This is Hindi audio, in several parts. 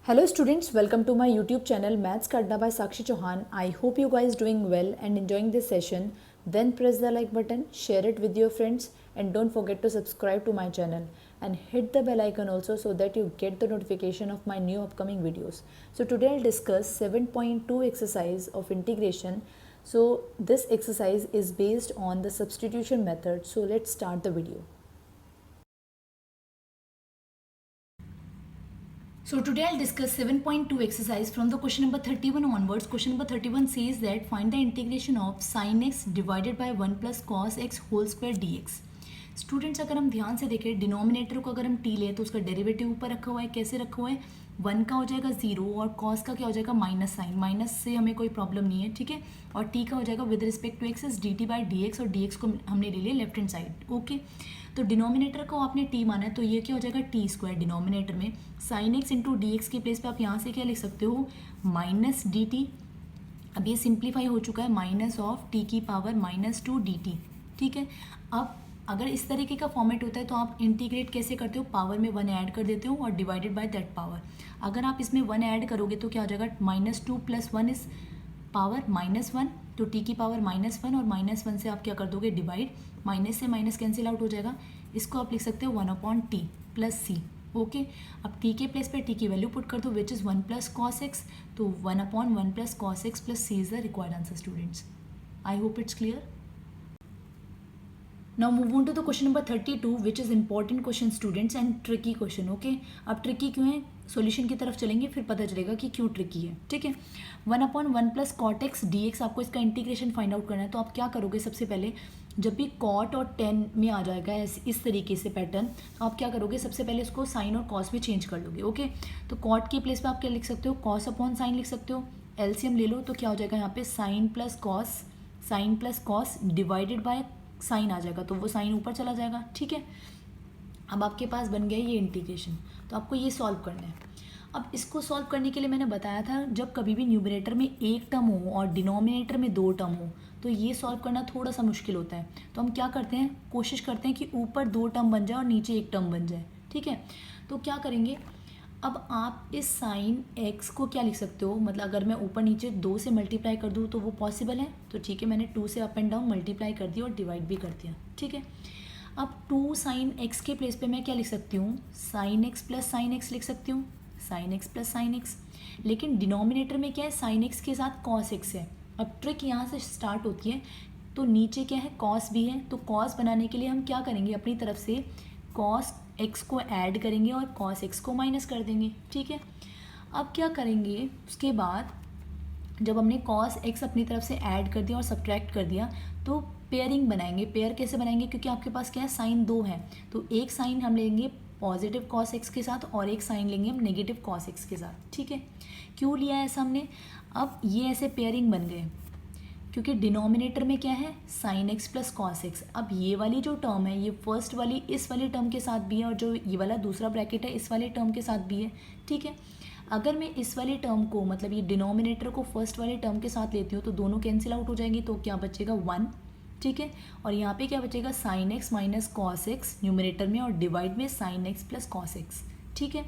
Hello students, welcome to my YouTube channel Maths Kadna by Sakshi Chauhan. I hope you guys doing well and enjoying this session. Then press the like button, share it with your friends and don't forget to subscribe to my channel and hit the bell icon also so that you get the notification of my new upcoming videos. So today I'll discuss 7.2 exercise of integration. So this exercise is based on the substitution method. So let's start the video. So today I'll discuss 7.2 exercise from the question number 31 onwards. Question number 31 says that find the integration of sin x divided by 1 plus cos x whole square dx. Students अगर हम ध्यान से देखें डिनोमिनेटर को अगर हम टी लें तो उसका डेरिवेटिव ऊपर रखा हुआ है. कैसे रखा हुआ है? 1 का हो जाएगा 0 और कॉस का क्या हो जाएगा माइनस साइन. माइनस से हमें कोई प्रॉब्लम नहीं है, ठीक है. और टी का हो जाएगा with respect to x is d t by d x और डी एक्स को हमने ले लिया लेफ्ट हैंड साइड. ओके, तो डिनोमिनेटर को आपने टी माना है तो ये क्या हो जाएगा टी स्क्वायर डिनोमिनेटर में. Sine x into d x के प्लेस पे आप यहाँ से क्या लिख सकते हो माइनस डी टी. अब ये सिंप्लीफाई हो चुका है माइनस ऑफ टी की power minus two d t, ठीक है. अब अगर इस तरीके का फॉर्मेट होता है तो आप इंटीग्रेट कैसे करते हो, पावर में 1 ऐड कर देते हो और डिवाइडेड बाय दैट पावर. अगर आप इसमें 1 ऐड करोगे तो क्या हो जाएगा minus two plus 1 is power minus 1, तो टी की पावर -1 और -1 से आप क्या कर दोगे डिवाइड. माइनस से माइनस कैंसिल आउट हो जाएगा. इसको आप लिख सकते हो 1/t प्लस सी. ओके, अब टी के प्लेस पे टी की वैल्यू पुट कर दो which is 1 plus cos x. तो 1/1 plus cos x plus c is the required answer students. I hope it's clear. Now move on to the question number 32 which is important question students and tricky question. Okay, अब tricky क्यों है सॉल्यूशन की तरफ चलेंगे फिर पता चलेगा कि क्यों ट्रिकी है, ठीक है. 1/1 plus cot x d x आपको इसका इंटीग्रेशन फाइंड आउट करना है. तो आप क्या करोगे, सबसे पहले जब भी कॉट और टेन में आ जाएगा इस तरीके से पैटर्न तो आप क्या करोगे सबसे पहले इसको साइन और कॉस में चेंज कर लोगे. ओके, तो कॉट के प्लेस पे आप क्या लिख सकते हो कॉस अपॉन साइन लिख सकते हो. एलसीएम ले लो तो क्या हो जाएगा यहाँ पे sine plus cos divided by sine आ जाएगा तो वो साइन ऊपर चला जाएगा, ठीक है. अब आपके पास बन गया ये इंटीग्रेशन. तो आपको ये सॉल्व करना है. अब इसको सॉल्व करने के लिए मैंने बताया था जब कभी भी न्यूमरेटर में एक टर्म हो और डिनोमिनेटर में 2 टर्म हो तो ये सॉल्व करना थोड़ा सा मुश्किल होता है. तो हम क्या करते हैं, कोशिश करते हैं कि ऊपर 2 टर्म बन जाए और नीचे एक टर्म बन जाए, ठीक है. तो क्या करेंगे, अब आप इस साइन एक्स को क्या लिख सकते हो, मतलब अगर मैं ऊपर नीचे 2 से मल्टीप्लाई कर दूँ तो वो पॉसिबल है. तो ठीक है, मैंने 2 से अप एंड डाउन मल्टीप्लाई कर दिया और डिवाइड भी कर दिया, ठीक है. अब 2 साइन एक्स के प्लेस पे मैं क्या लिख सकती हूँ sign x plus sine x लिख सकती हूँ. Sign x plus sine x, लेकिन डिनोमिनेटर में क्या है साइन एक्स के साथ कॉस एक्स है. अब ट्रिक यहाँ से स्टार्ट होती है. तो नीचे क्या है कॉस भी है, तो कॉस बनाने के लिए हम क्या करेंगे अपनी तरफ से कॉस एक्स को ऐड करेंगे और कॉस एक्स को माइनस कर देंगे, ठीक है. अब क्या करेंगे उसके बाद जब हमने कॉस एक्स अपनी तरफ से ऐड कर दिया और सब्ट्रैक्ट कर दिया तो पेयरिंग बनाएंगे. पेयर कैसे बनाएंगे, क्योंकि आपके पास क्या है साइन 2 है तो एक साइन हम लेंगे पॉजिटिव कॉस एक्स के साथ और एक साइन लेंगे हम नेगेटिव कॉस एक्स के साथ, ठीक है. क्यों लिया है ऐसा हमने, अब ये ऐसे पेयरिंग बन गए क्योंकि डिनोमिनेटर में क्या है sign x plus cos x. अब ये वाली जो टर्म है ये फर्स्ट वाली इस वाली टर्म के साथ भी है और जो ये वाला दूसरा ब्रैकेट है इस वाले टर्म के साथ भी है, ठीक है. अगर मैं इस वाली टर्म को मतलब ये डिनोमिनेटर को फर्स्ट वाले टर्म के साथ लेती हूँ तो दोनों कैंसिल आउट हो जाएंगे तो क्या बचेगा 1, ठीक है. और यहाँ पे क्या बचेगा sine x minus cos x numerator में और डिवाइड में sign x plus cos x, ठीक है.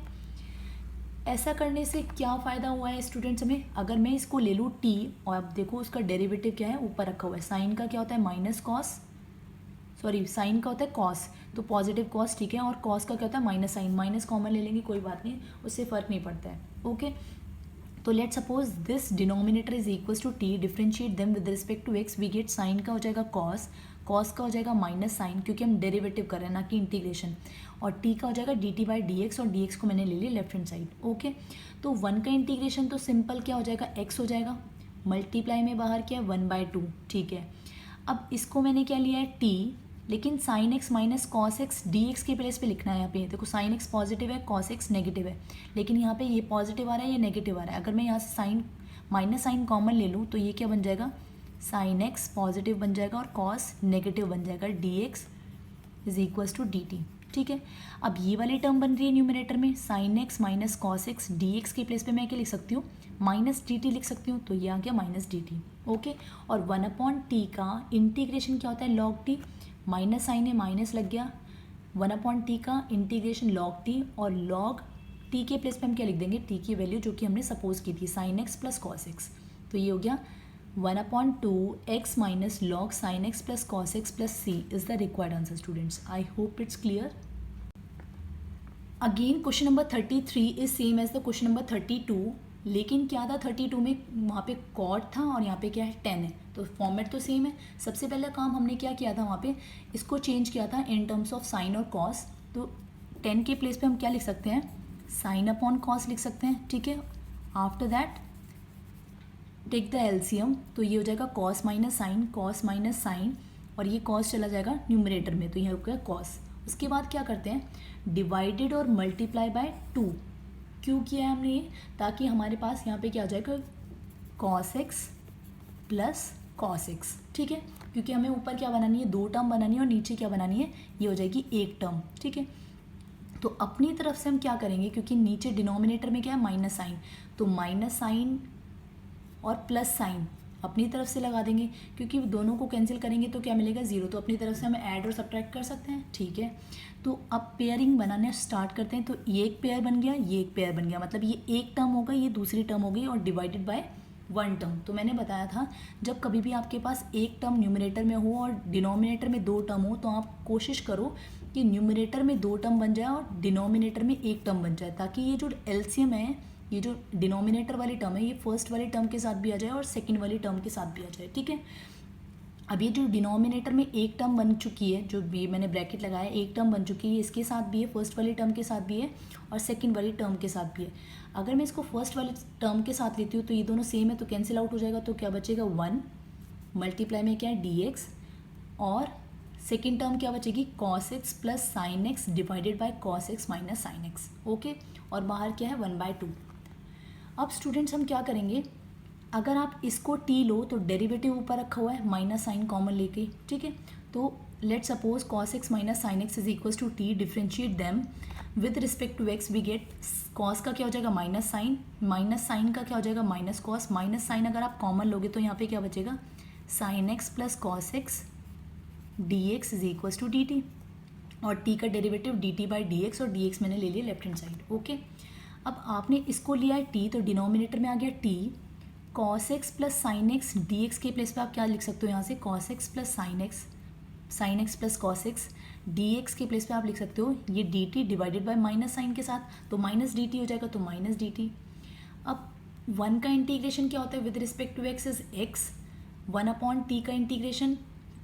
ऐसा करने से क्या फ़ायदा हुआ है स्टूडेंट्स हमें, अगर मैं इसको ले लूँ टी और अब देखो उसका डेरिवेटिव क्या है ऊपर रखा हुआ है. साइन का क्या होता है माइनस कॉस, सॉरी साइन का होता है कॉस तो पॉजिटिव कॉस, ठीक है. और कॉस का क्या होता है माइनस साइन, माइनस कॉमन ले लेंगे कोई बात नहीं उससे फ़र्क नहीं पड़ता है. ओके, तो let suppose this denominator is equals to t, differentiate them with respect to x. We get sine का हो जाएगा कॉस, कॉस का हो जाएगा माइनस साइन क्योंकि हम डेरिवेटिव कर रहे हैं ना कि इंटीग्रेशन, और टी का हो जाएगा D t by d x और डी एक्स को मैंने ले लिया लेफ्ट हैंड साइड. ओके, तो 1 का इंटीग्रेशन तो सिंपल क्या हो जाएगा एक्स हो जाएगा, मल्टीप्लाई में बाहर क्या है 1/2, ठीक है. अब इसको मैंने क्या लिया है टी, लेकिन sine x minus cos x d x के प्लेस पे लिखना है. यहाँ पे देखो साइन एक्स पॉजिटिव है कॉस एक्स नेगेटिव है, लेकिन यहाँ पे ये पॉजिटिव आ रहा है ये नेगेटिव आ रहा है. अगर मैं यहाँ से साइन माइनस साइन कॉमन ले लूँ तो ये क्या बन जाएगा साइन एक्स पॉजिटिव बन जाएगा और कॉस नेगेटिव बन जाएगा. D x is equals to d t, ठीक है. अब ये वाली टर्म बन रही है न्यूमरेटर में sine x minus cos x d x के प्लेस पे मैं क्या लिख सकती हूँ माइनस डी टी लिख सकती हूँ. तो ये आ गया माइनस डी टी, ओके. और 1/t का इंटीग्रेशन क्या होता है लॉग टी, माइनस साइन है माइनस लग गया. 1/t का इंटीग्रेशन लॉग टी और लॉग t टी के प्लेस पे हम क्या लिख देंगे, टी की वैल्यू जो कि हमने सपोज की थी sine x plus cos x, तो ये हो गया 1/2 x minus log sine x plus cos x plus c is the required answer students. I hope it's clear. Again question number 33 is same as the question number 32, लेकिन क्या था 32 में वहाँ पे कॉट था और यहाँ पे क्या है 10 है, तो फॉर्मेट तो सेम है। सबसे पहला काम हमने क्या किया था, वहाँ पे इसको चेंज किया था इन टर्म्स ऑफ साइन और कॉस, तो 10 के प्लेस पे हम क्या लिख सकते हैं, साइन अपॉन कॉस लिख सकते हैं, ठीक है। After that take the LCM, तो ये हो जाएगा कॉस माइनस साइन, और ये कॉस चला जाएगा न्यूमरेटर में, तो ये हो गया कॉस। उसके बाद क्या करते हैं, डिवाइडेड और मल्टीप्लाई बाय 2, क्यों किया है हमने ये, ताकि हमारे पास यहाँ पे क्या आ जाएगा cos x plus cos x, ठीक है, क्योंकि हमें ऊपर क्या बनानी है, 2 टर्म बनानी है और नीचे क्या बनानी है, ये हो जाएगी 1 टर्म, ठीक है। तो अपनी तरफ से हम क्या करेंगे, क्योंकि नीचे डिनोमिनेटर में क्या है माइनस साइन, तो माइनस साइन और प्लस साइन अपनी तरफ से लगा देंगे, क्योंकि दोनों को कैंसिल करेंगे तो क्या मिलेगा 0, तो अपनी तरफ से हम ऐड और सब्ट्रैक्ट कर सकते हैं, ठीक है। तो अब पेयरिंग बनाने स्टार्ट करते हैं, तो ये एक पेयर बन गया, ये एक पेयर बन गया, मतलब ये एक टर्म होगा, ये दूसरी टर्म हो गई और डिवाइडेड बाय 1 टर्म। तो मैंने बताया था जब कभी भी आपके पास एक टर्म न्यूमरेटर में हो और डिनोमिनेटर में 2 टर्म हो, तो आप कोशिश करो कि न्यूमरेटर में 2 टर्म बन जाए और डिनोमिनेटर में 1 टर्म बन जाए, ताकि ये जो एलसीएम है, ये जो डिनोमिनेटर वाली टर्म है, ये फर्स्ट वाली टर्म के साथ भी आ जाए और सेकंड वाली टर्म के साथ भी आ जाए, ठीक है। अब ये जो डिनोमिनेटर में 1 टर्म बन चुकी है, जो भी मैंने ब्रैकेट लगाया 1 टर्म बन चुकी है, इसके साथ भी है, फर्स्ट वाली टर्म के साथ भी है और सेकंड वाली टर्म के साथ भी है। अगर मैं इसको फर्स्ट वाली टर्म के साथ लेती हूँ तो ये दोनों सेम है, तो कैंसिल आउट हो जाएगा, तो क्या बचेगा 1 मल्टीप्लाई में क्या है dx, और सेकेंड टर्म क्या बचेगी cos x plus sine x divided by cos x minus sine x, okay. और बाहर क्या है 1/2। अब स्टूडेंट्स हम क्या करेंगे, अगर आप इसको t लो तो डेरिवेटिव ऊपर रखा हुआ है माइनस साइन कॉमन लेके, ठीक है। तो let suppose cos x minus sine x is equals to t, differentiate them with respect to x, we get cos का क्या हो जाएगा माइनस साइन का क्या हो जाएगा माइनस कॉस, माइनस साइन अगर आप कॉमन लोगे तो यहाँ पे क्या बचेगा sine x plus cos x d x is equals to d t, और t का derivative d t by d x, और डी एक्स मैंने ले लिया लेफ्ट हैंड साइड, ओके। अब आपने इसको लिया है t, तो डिनोमिनेटर में आ गया t, cos x plus sine x d x के प्लेस पे आप क्या लिख सकते हो यहाँ से cos x plus sine x plus cos x, d x के प्लेस पे आप लिख सकते हो ये d t divided by minus sine के साथ, तो माइनस डी टी हो जाएगा, तो माइनस डी टी। अब 1 का इंटीग्रेशन क्या होता है with respect to x is x, 1/t का इंटीग्रेशन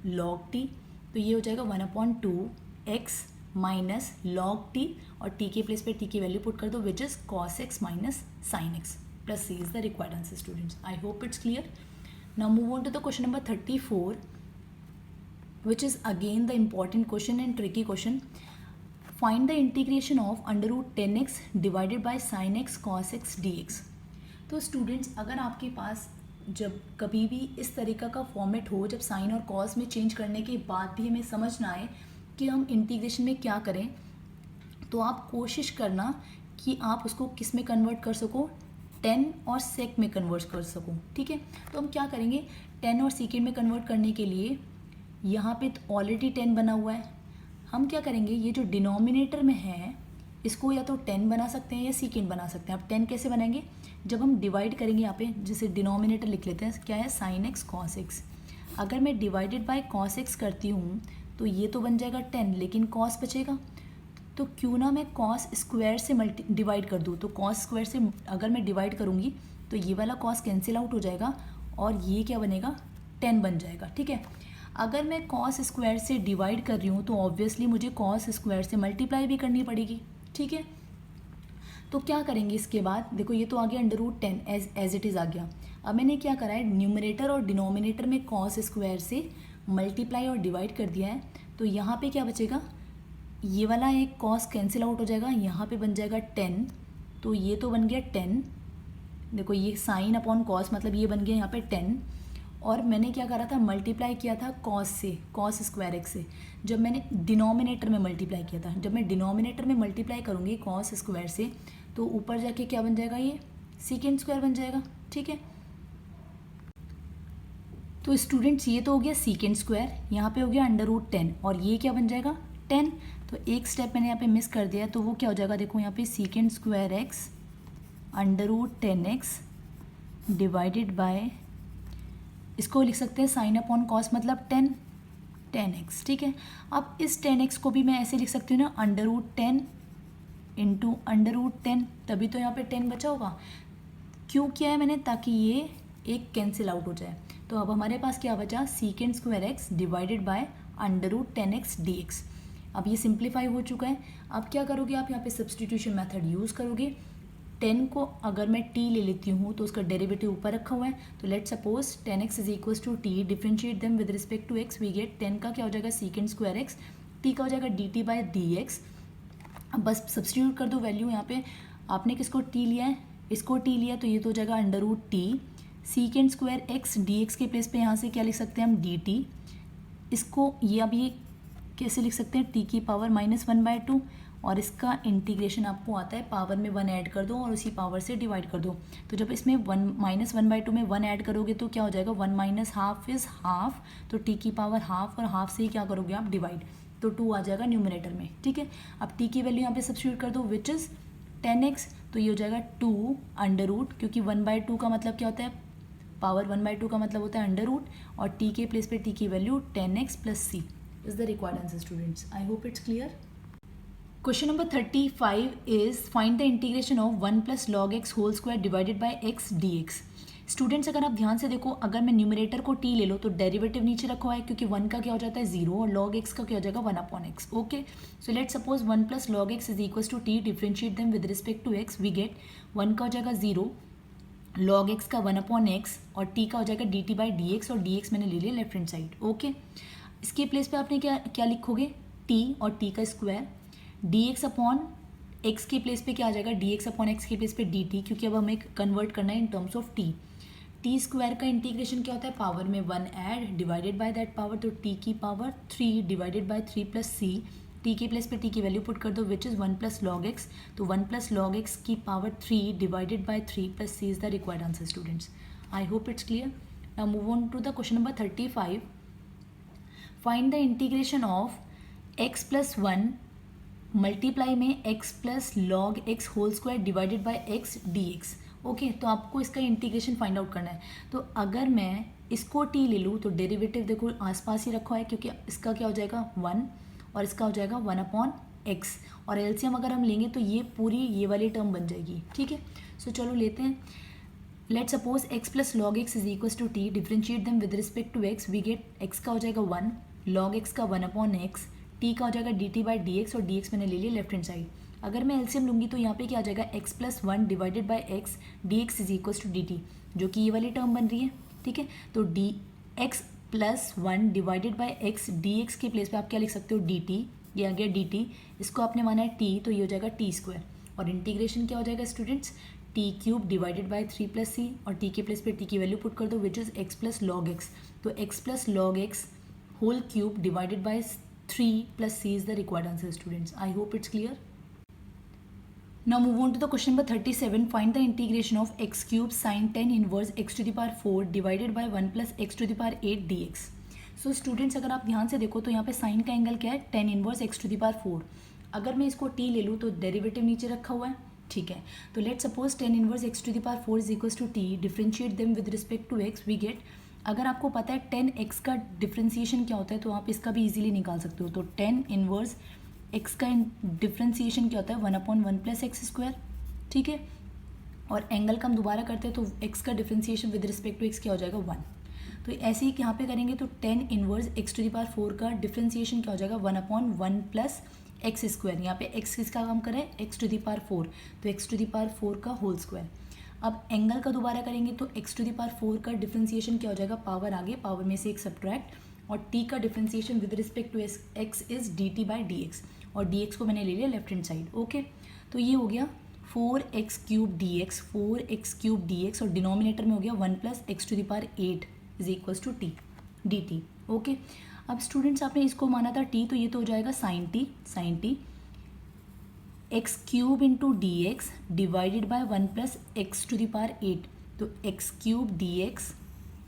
लॉग टी, तो ये हो जाएगा 1/2 एक्स माइनस लॉग टी, और टी के प्लेस पे टी की वैल्यू पुट कर दो which is cos x minus sine x plus c is the required answer students. I hope it's clear. Now move on to the question number 34 which is again the important question and tricky question. Find the integration of under root 10x divided by sin x cos x dx. तो स्टूडेंट्स अगर आपके पास जब कभी भी इस तरीका का फॉर्मेट हो, जब साइन और कॉस में चेंज करने के बाद भी हमें समझ ना आए कि हम इंटीग्रेशन में क्या करें, तो आप कोशिश करना कि आप उसको किस में कन्वर्ट कर सको, टेन और सेक में कन्वर्ट कर सको, ठीक है। तो हम क्या करेंगे, 10 और सेकेंड में कन्वर्ट करने के लिए यहाँ पे तो ऑलरेडी 10 बना हुआ है, हम क्या करेंगे ये जो डिनोमिनेटर में है इसको या तो 10 बना सकते हैं या सीकेंड बना सकते हैं। अब 10 कैसे बनाएंगे, जब हम डिवाइड करेंगे यहाँ पे, जैसे डिनोमिनेटर लिख लेते हैं क्या है साइन एक्स कॉस एक्स, अगर मैं डिवाइडेड बाय कॉस एक्स करती हूँ तो ये तो बन जाएगा 10, लेकिन कॉस बचेगा, तो क्यों ना मैं कॉस स्क्वायर से डिवाइड कर दूँ, तो कॉस स्क्वायर से अगर मैं डिवाइड करूँगी तो ये वाला कॉस कैंसिल आउट हो जाएगा और ये क्या बनेगा 10 बन जाएगा, ठीक है। अगर मैं कॉस स्क्वायर से डिवाइड कर रही हूँ तो ऑब्वियसली मुझे कॉस स्क्वायर से मल्टीप्लाई भी करनी पड़ेगी, ठीक है। तो क्या करेंगे इसके बाद, देखो ये तो आ गया under root 10 as it is आ गया। अब मैंने क्या करा है, न्यूमरेटर और डिनोमिनेटर में कॉस स्क्वायर से मल्टीप्लाई और डिवाइड कर दिया है, तो यहाँ पे क्या बचेगा, ये वाला एक कॉस कैंसिल आउट हो जाएगा, यहाँ पे बन जाएगा 10, तो ये तो बन गया 10, देखो ये साइन अपॉन कॉस मतलब ये बन गया यहाँ पे 10, और मैंने क्या करा था मल्टीप्लाई किया था कॉस से, कॉस स्क्वायर एक्स से, जब मैंने डिनोमिनेटर में मल्टीप्लाई किया था, जब मैं डिनोमिनेटर में मल्टीप्लाई करूँगी कॉस स्क्वायर से तो ऊपर जाके क्या बन जाएगा, ये सीकेंड स्क्वायर बन जाएगा, ठीक है। तो स्टूडेंट्स ये तो हो गया सीकेंड स्क्वायर, यहाँ पे हो गया अंडर रूट 10, और ये क्या बन जाएगा 10, तो एक स्टेप मैंने यहाँ पे मिस कर दिया, तो वो क्या हो जाएगा, देखो यहाँ पे secant square x under root 10x divided by, इसको लिख सकते हैं साइन अपॉन कॉस, मतलब 10x, ठीक है। अब इस 10x को भी मैं ऐसे लिख सकती हूँ ना, under root 10 into under root 10, तभी तो यहाँ पे 10 बचा होगा। क्यों किया है मैंने, ताकि ये एक कैंसिल आउट हो जाए। तो अब हमारे पास क्या बचा, secant square x divided by under root 10x dx। अब ये सिंप्लीफाई हो चुका है। अब क्या करोगे आप, यहाँ पे सब्सटीट्यूशन मेथड यूज़ करोगे। 10 को अगर मैं t ले लेती हूँ तो उसका डेरिवेटिव ऊपर रखा हुआ है, तो let suppose 10x is equal to t, differentiate them with respect to x, we get 10 का क्या हो जाएगा सीकेंड स्क्वायर एक्स, t का हो जाएगा dt बाय dx। अब बस सब्सटीट्यूट कर दो वैल्यू यहाँ पे। आपने किसको t लिया है, इसको t लिया, तो ये तो हो जाएगा under root t secant square x dx के प्लेस पे यहाँ से क्या लिख सकते हैं हम, dt। इसको ये अब ये कैसे लिख सकते हैं, t की पावर -1/2, और इसका इंटीग्रेशन आपको आता है, पावर में 1 ऐड कर दो और उसी पावर से डिवाइड कर दो। तो जब इसमें 1/2 में 1 ऐड करोगे तो क्या हो जाएगा, 1 माइनस हाफ इज़ हाफ, तो t की पावर हाफ, और हाफ से ही क्या करोगे आप, डिवाइड, तो 2 आ जाएगा न्यूमरेटर में, ठीक है। अब t की वैल्यू यहाँ पे सब्स्टिट्यूट कर दो, विच इज़ 10x, तो ये हो जाएगा 2 अंडर रूट, क्योंकि 1/2 का मतलब क्या होता है, पावर 1/2 का मतलब होता है अंडर रूट, और t के प्लेस पे t की value 10x plus c is the required answer students. I hope it's clear. Question number 35 is find the integration of 1 plus log x whole square divided by x dx। Students अगर आप ध्यान से देखो, अगर मैं न्यूमरेटर को t ले लो तो डेरिवेटिव नीचे रखा हुआ है, क्योंकि 1 का क्या हो जाता है 0 और log x का क्या हो जाएगा 1/x। Okay, so let suppose 1 plus log x is equal to t, differentiate them with respect to x, we get 1 का हो जाएगा 0, log x का 1/x, और t का हो जाएगा dt बाई dx, और dx मैंने ले लिया लेफ्ट हैंड साइड। ओके, इसके प्लेस पे आपने क्या क्या लिखोगे, t और t का स्क्वायर, dx अपॉन x के प्लेस पे क्या आ जाएगा, dx अपॉन x के प्लेस पे dt, क्योंकि अब हमें कन्वर्ट करना है इन टर्म्स ऑफ t स्क्वायर का इंटीग्रेशन क्या होता है, पावर में 1 add divided by that power, तो t की power 3 divided by 3 plus c, t के प्लेस पे t की वैल्यू पुट कर दो, which is 1 plus log x, तो 1 प्लस लॉग एक्स की power 3 divided by 3 plus c is the required answer students. I hope it's clear. Now move on to the question number 35। Find the integration of x plus 1 multiply में x plus log x whole square divided bye x dx। Okay, तो आपको इसका इंटीग्रेशन फाइंड आउट करना है। तो अगर मैं इसको t ले लूँ तो डेरिवेटिव देखो आसपास ही रखा है, क्योंकि इसका क्या हो जाएगा 1 और इसका हो जाएगा 1/x, और एलसीएम अगर हम लेंगे तो ये पूरी ये वाली टर्म बन जाएगी, ठीक है। सो चलो लेते हैं, let suppose x plus log x is equal to t, differentiate them with respect to x, we get x का हो जाएगा 1, log x का 1/x, t का हो जाएगा dt बाई dx, और dx मैंने ले लिया लेफ्ट हैंड साइड। अगर मैं एलसीएम लूँगी तो यहाँ पे क्या आ जाएगा, x plus 1 divided by x dx is equal to dt, जो कि ये वाली टर्म बन रही है, ठीक है। तो x plus 1 divided by x dx के प्लेस पे आप क्या लिख सकते हो, dt, ये आ गया dt, इसको आपने माना है t, तो ये हो जाएगा t स्क्वायर, और इंटीग्रेशन क्या हो जाएगा students, t cube divided by 3 plus c, और t के प्लेस पे t की वैल्यू पुट कर दो, which is x plus log x, तो x plus log x whole cube divided by 3 plus c is the required answer students. I hope it's clear. Now move on to the question number 37. Find the integration of x cube sin 10 inverse x to the power 4 divided by 1 plus x to the power 8 dx. So students अगर आप ध्यान से देखो तो यहाँ पे sin का एंगल क्या है, 10 inverse x to the power 4। अगर मैं इसको t ले लूँ तो डेरिवेटिव नीचे रखा हुआ है, ठीक है। तो let suppose 10 inverse x to the power 4 is equal to t, differentiate them with respect to x, we get, अगर आपको पता है 10x का डिफ्रेंसिएशन क्या होता है तो आप इसका भी इजीली निकाल सकते हो। तो 10 इनवर्स x का डिफ्रेंसिएशन क्या होता है, 1/1 प्लस एक्स स्क्वायर, ठीक है। और एंगल का हम दोबारा करते हैं तो x का differentiation with respect to x क्या हो जाएगा 1। तो ऐसे ही यहाँ पे करेंगे तो 10 inverse x to the power 4 का डिफ्रेंसिएशन क्या हो जाएगा, 1/1 प्लस एक्स स्क्वायर, यहाँ पे x किसका काम करें, x टू द पावर 4, तो x टू द पावर 4 का होल स्क्वायर। अब एंगल का दोबारा करेंगे तो x टू द पावर 4 का डिफ्रेंसिएशन क्या हो जाएगा, पावर आगे, पावर में से एक सब्ट्रैक्ट, और t का differentiation with respect to x is dt by dx, और dx को मैंने ले लिया लेफ्ट हैंड साइड। ओके, तो ये हो गया 4x क्यूब dx, और डिनोमिनेटर में हो गया 1 plus x to the power 8 is equal to t dt। Okay, अब स्टूडेंट्स आपने इसको माना था t, तो ये तो हो जाएगा sine t x cube into d x divided by 1 plus x to the power 8, तो x cube d x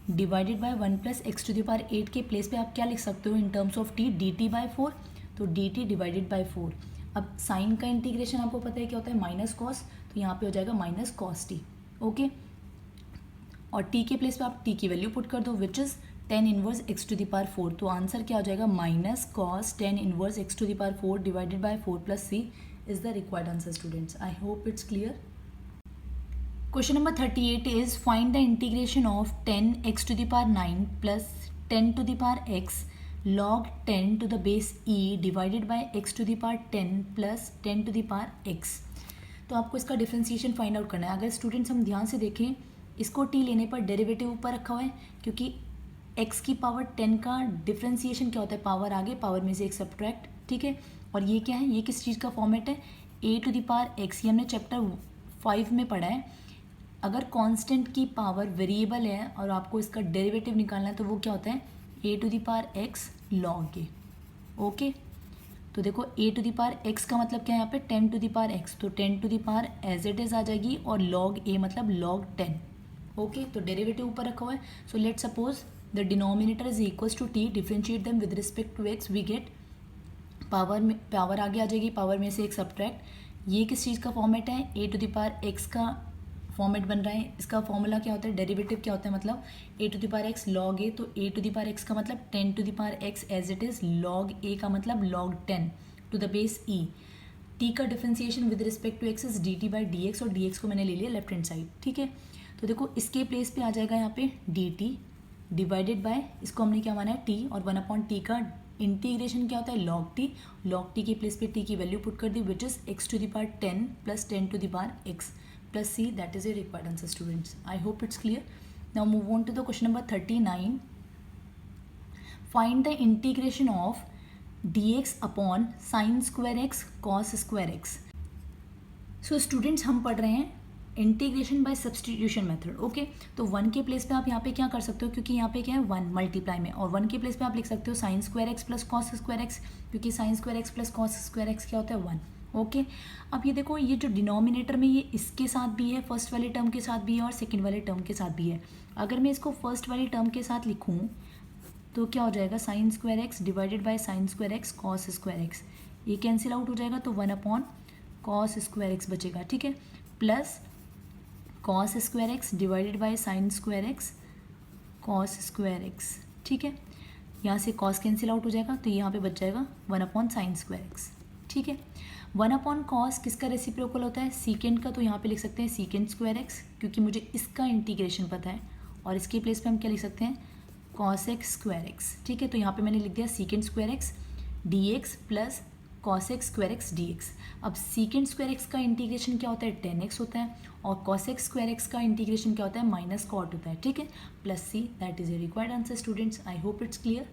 divided by 1 plus x to the power 8 के प्लेस पे आप क्या लिख सकते हो in terms of t, d t by 4, तो डी टी डिवाइडेड बाई 4। अब साइन का इंटीग्रेशन आपको पता है क्या होता है, माइनस कॉस, तो यहाँ पे हो जाएगा माइनस कॉस टी। ओके, और टी के प्लेस पे आप टी की वैल्यू पुट कर दो which is ten inverse x to the power 4। तो आंसर क्या हो जाएगा, minus cos ten inverse x to the power 4 divided by 4 plus c is the required answer students. I hope it's clear. Question number 38 is find the integration of 10 x to the power 9 plus 10 to the power x log 10 to the base e divided by x to the power 10 plus 10 to the power x। तो आपको इसका डिफ्रेंसिएशन फाइंड आउट करना है। अगर स्टूडेंट्स हम ध्यान से देखें, इसको t लेने पर डेरिवेटिव ऊपर रखा हुआ है, क्योंकि x की पावर 10 का डिफ्रेंसिएशन क्या होता है, पावर आगे, पावर में से एक सब्ट्रैक्ट, ठीक है। और ये क्या है, ये किस चीज़ का फॉर्मेट है, a to the power x। ये हमने चैप्टर 5 में पढ़ा है। अगर कांस्टेंट की पावर वेरिएबल है और आपको इसका डेरिवेटिव निकालना है तो वो क्या होता है, a to the power x log a। Okay, तो देखो a to the power x का मतलब क्या है यहाँ पे, 10 टू द पावर x, तो 10 to the power as it is आ जाएगी, और log a मतलब log 10। ओके, तो डेरिवेटिव ऊपर रखा हुआ है। So let suppose the denominator is equals to t, differentiate them with respect to x, we get power में पावर आगे आ जाएगी, पावर में से एक सब्ट्रैक्ट। ये किस चीज़ का फॉर्मेट है, a to the power x का फॉर्मेट बन रहा है। इसका फॉर्मूला क्या होता है, डेरिवेटिव क्या होता है, मतलब a to the power x log a, तो a to the power x का मतलब 10 to the power x as it is, log a का मतलब log 10 to the base e। t का differentiation with respect to x is dt by dx, और dx को मैंने ले लिया लेफ्ट हैंड साइड, ठीक है। तो देखो इसके प्लेस पे आ जाएगा यहाँ पे dt डिवाइडेड बाय, इसको हमने क्या माना है t, और 1/t का इंटीग्रेशन क्या होता है, log t के प्लेस पे t की वैल्यू पुट कर दी which is x to the power 10 plus 10 to the power x plus C, that is a required answer students. I hope it's clear. Now move on to the question number 39. Find the integration of dx upon sin square x cos square x. So students हम पढ़ रहे हैं integration by substitution method. Okay, तो 1 के प्लेस पे आप यहाँ पे क्या कर सकते हो, क्योंकि यहाँ पे क्या है 1 मल्टीप्लाई में, और 1 के प्लेस पे आप लिख सकते हो sine square X plus cos square X, क्योंकि sine square X plus cos square X क्या होता है 1। ओके, अब ये देखो, ये जो डिनोमिनेटर में ये इसके साथ भी है, फर्स्ट वाले टर्म के साथ भी है और सेकंड वाले टर्म के साथ भी है। अगर मैं इसको फर्स्ट वाले टर्म के साथ लिखूँ तो क्या हो जाएगा, sign square x divided by sign square x cos square x, ये कैंसिल आउट हो जाएगा, तो 1/cos स्क्वायर एक्स बचेगा, ठीक है, plus cos square x divided by sign square x cos square x, ठीक है। यहाँ से कॉस कैंसिल आउट हो जाएगा, तो यहाँ पे बच जाएगा 1/sin स्क्वायर एक्स, ठीक है। 1/cos किसका रेसिप्रोकल होता है, सीकेंड का, तो यहाँ पे लिख सकते हैं सीकेंड स्क्वायर एक्स, क्योंकि मुझे इसका इंटीग्रेशन पता है, और इसके प्लेस पे हम क्या लिख सकते हैं, cos x स्क्वायर एक्स, ठीक है। तो यहाँ पे मैंने लिख दिया सीकेंड square x dx plus cos x square x dx। अब सीकेंड स्क्वायर एक्स का इंटीग्रेशन क्या होता है, 10x होता है, और cos x स्क्वायर एक्स का इंटीग्रेशन क्या होता है, माइनस कॉट होता है, ठीक है, plus c, that is a required answer students. I hope it's clear.